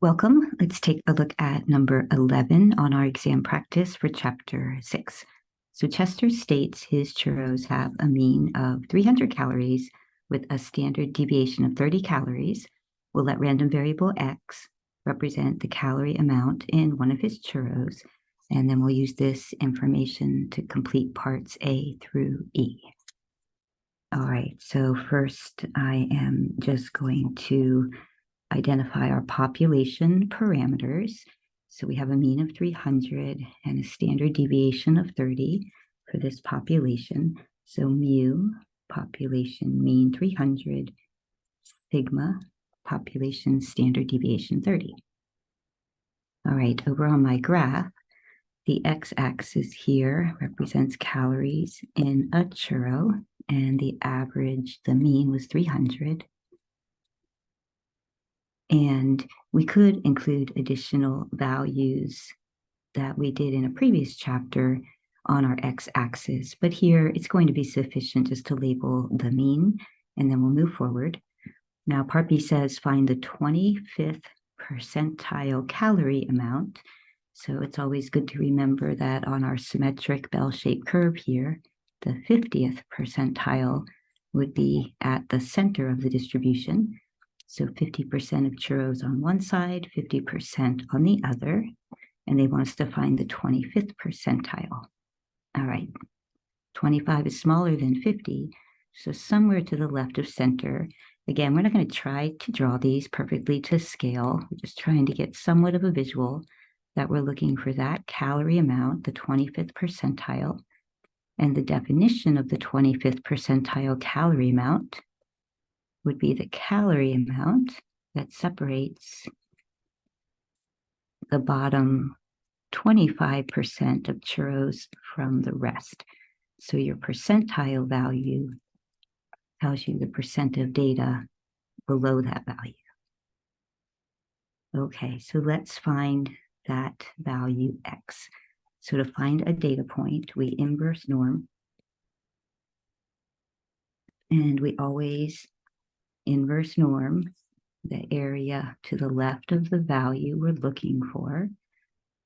Welcome. Let's take a look at number 11 on our exam practice for chapter 6. So Chester states his churros have a mean of 300 calories with a standard deviation of 30 calories. We'll let random variable x represent the calorie amount in one of his churros, and then we'll use this information to complete parts A through E. All right, so first I am just going to identify our population parameters. So we have a mean of 300 and a standard deviation of 30 for this population. So mu, population mean 300, sigma, population standard deviation 30. All right, over on my graph, the x-axis here represents calories in a churro, and the average, the mean was 300. And we could include additional values that we did in a previous chapter on our x-axis, but here it's going to be sufficient just to label the mean, and then we'll move forward. Now, part B says find the 25th percentile calorie amount. So it's always good to remember that on our symmetric bell-shaped curve here, the 50th percentile would be at the center of the distribution. So 50% of churros on one side, 50% on the other, and they want us to find the 25th percentile. All right, 25 is smaller than 50, so somewhere to the left of center. Again, we're not going to try to draw these perfectly to scale. We're just trying to get somewhat of a visual that we're looking for that calorie amount, the 25th percentile, and the definition of the 25th percentile calorie amount would be the calorie amount that separates the bottom 25% of churros from the rest. So your percentile value tells you the percent of data below that value. Okay, so let's find that value x. So to find a data point, we inverse norm, and we always inverse norm the area to the left of the value we're looking for.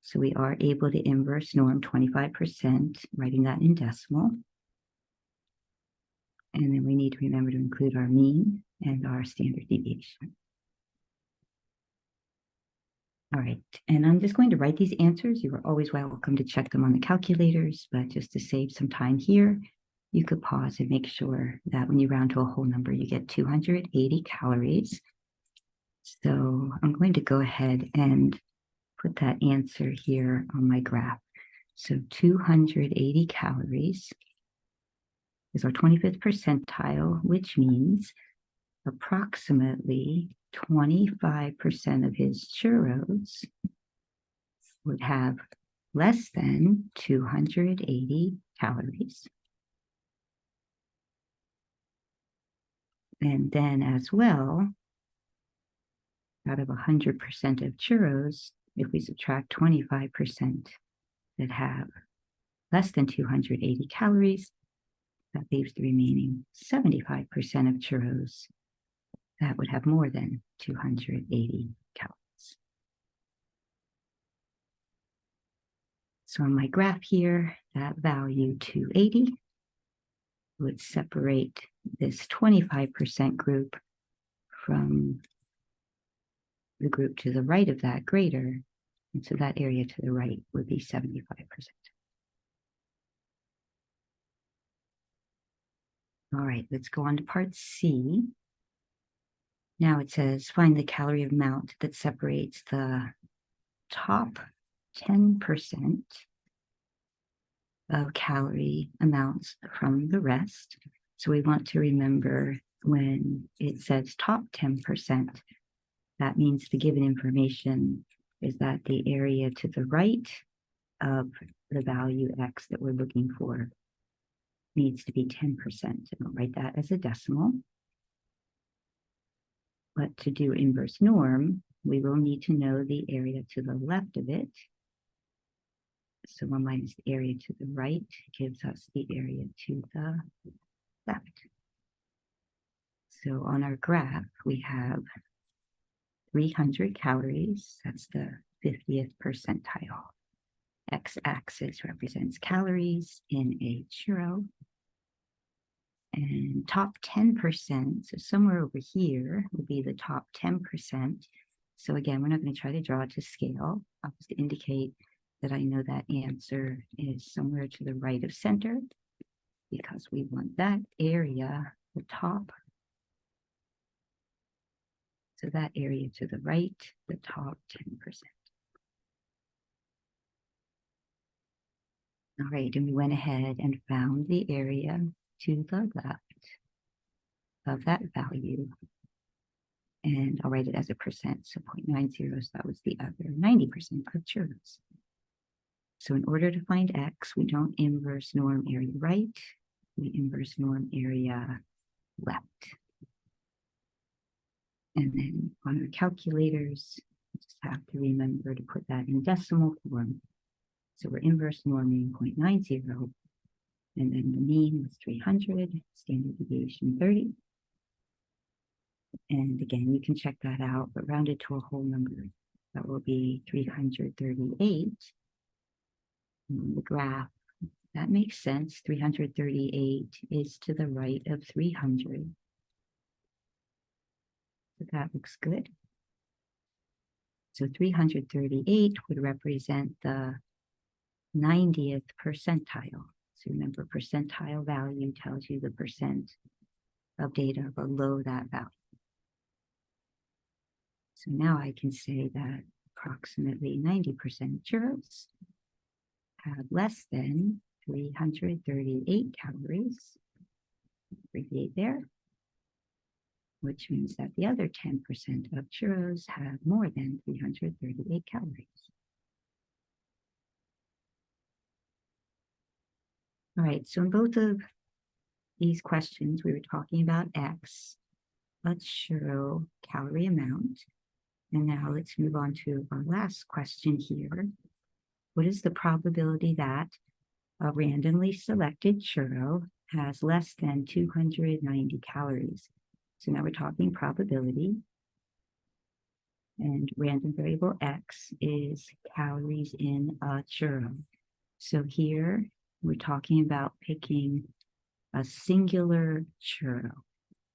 So we are able to inverse norm 25%, writing that in decimal. And then we need to remember to include our mean and our standard deviation. All right, and I'm just going to write these answers. You are always welcome to check them on the calculators, but just to save some time here, you could pause and make sure that when you round to a whole number, you get 280 calories. So I'm going to go ahead and put that answer here on my graph. So 280 calories is our 25th percentile, which means approximately 25% of his churros would have less than 280 calories. And then as well, out of 100% of churros, if we subtract 25% that have less than 280 calories, that leaves the remaining 75% of churros that would have more than 280 calories. So on my graph here, that value 280 would separate this 25% group from the group to the right of that greater. And so that area to the right would be 75%. All right, let's go on to part C. Now it says, find the calorie amount that separates the top 10% of calorie amounts from the rest. So we want to remember when it says top 10%, that means the given information is that the area to the right of the value x that we're looking for needs to be 10%. And I'll write that as a decimal. But to do inverse norm, we will need to know the area to the left of it. So 1 minus the area to the right gives us the area to the left. So on our graph, we have 300 calories. That's the 50th percentile. X-axis represents calories in a churro. And top 10%, so somewhere over here would be the top 10%. So again, we're not going to try to draw it to scale. I'll just indicate that I know that answer is somewhere to the right of center because we want that area, the top. So that area to the right, the top 10%. All right, and we went ahead and found the area to the left of that value. And I'll write it as a percent, so 0.90, so that was the other 90% of churros. So in order to find X, we don't inverse norm area right, we inverse norm area left. And then on our calculators, we just have to remember to put that in decimal form. So we're inverse norming 0.90, and then the mean was 300, standard deviation 30. And again, you can check that out, but round it to a whole number. That will be 338. And the graph, that makes sense. 338 is to the right of 300. So that looks good. So 338 would represent the 90th percentile. So remember, percentile value tells you the percent of data below that value. So now I can say that approximately 90% of churros have less than 338 calories, abbreviate there, which means that the other 10% of churros have more than 338 calories. All right, so in both of these questions, we were talking about X, a churro calorie amount. And now let's move on to our last question here. What is the probability that a randomly selected churro has less than 290 calories? So now we're talking probability. And random variable X is calories in a churro. So here we're talking about picking a singular churro.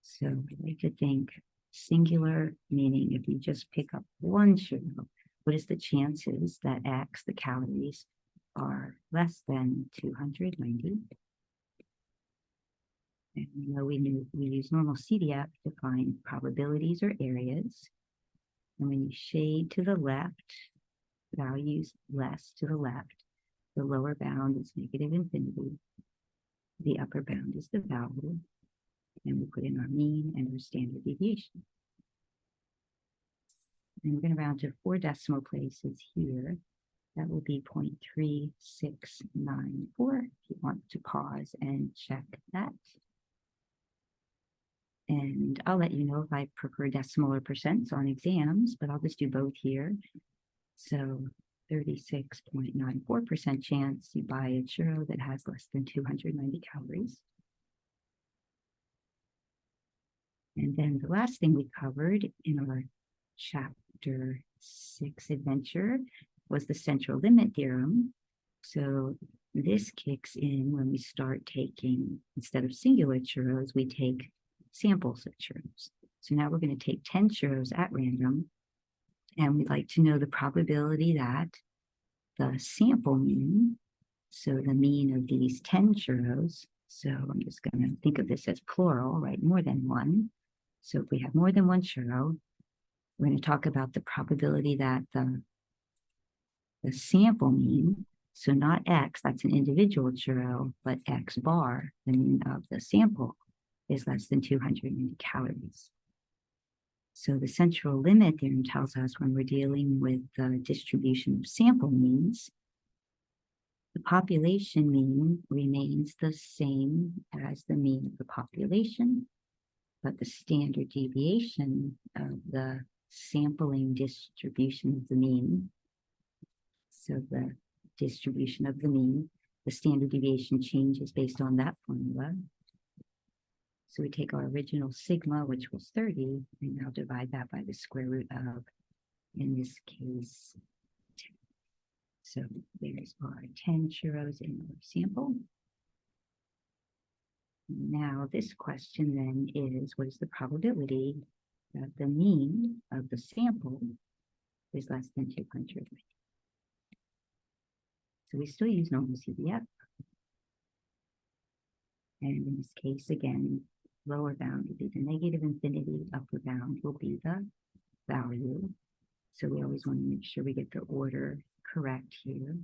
So I like to think singular, meaning if you just pick up one churro, what is the chances that X, the calories, are less than 290? And we know we use normal CDF to find probabilities or areas. And when you shade to the left, values less to the left, the lower bound is negative infinity. The upper bound is the value. And we put in our mean and our standard deviation. And we're going to round to 4 decimal places here. That will be 0.3694 if you want to pause and check that. And I'll let you know if I prefer decimal or percents on exams, but I'll just do both here. So 36.94% chance you buy a churro that has less than 290 calories. And then the last thing we covered in our Chapter 6 adventure was the central limit theorem. So this kicks in when we start taking, instead of singular churros, we take samples of churros. So now we're going to take 10 churros at random, and we'd like to know the probability that the sample mean, so the mean of these 10 churros, so I'm just going to think of this as plural, right, more than one. So if we have more than one churro, we're going to talk about the probability that the sample mean, so not X, that's an individual churro, but X bar, the mean of the sample, is less than 290 calories. So the central limit theorem tells us when we're dealing with the distribution of sample means, the population mean remains the same as the mean of the population, but the standard deviation of the sampling distribution of the mean, so the distribution of the mean, the standard deviation changes based on that formula. So we take our original sigma, which was 30, and now divide that by the square root of, in this case, 10. So there's our 10 churros in our sample. Now this question then is, what is the probability that the mean of the sample is less than 200? So we still use normal CDF. And in this case, again, lower bound will be the negative infinity, upper bound will be the value. So we always want to make sure we get the order correct here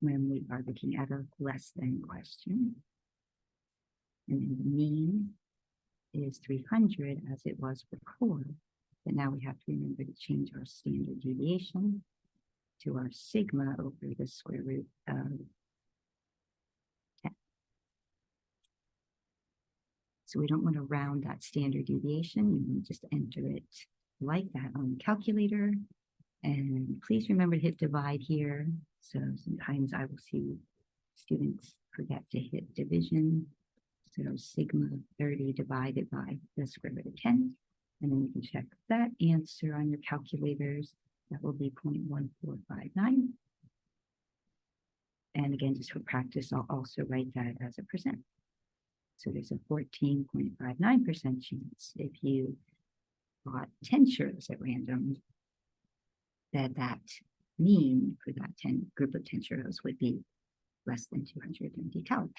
when we are looking at a less than question. And then the mean is 300 as it was before. But now we have to remember to change our standard deviation to our sigma over the square root of 10. So we don't want to round that standard deviation. You want to just enter it like that on the calculator. And please remember to hit divide here. So sometimes I will see students forget to hit division. So sigma 30 divided by the square root of 10. And then you can check that answer on your calculators. That will be 0.1459. And again, just for practice, I'll also write that as a percent. So there's a 14.59% chance if you bought 10 churros at random, that mean for that 10 group of 10 churros would be less than 250 calories.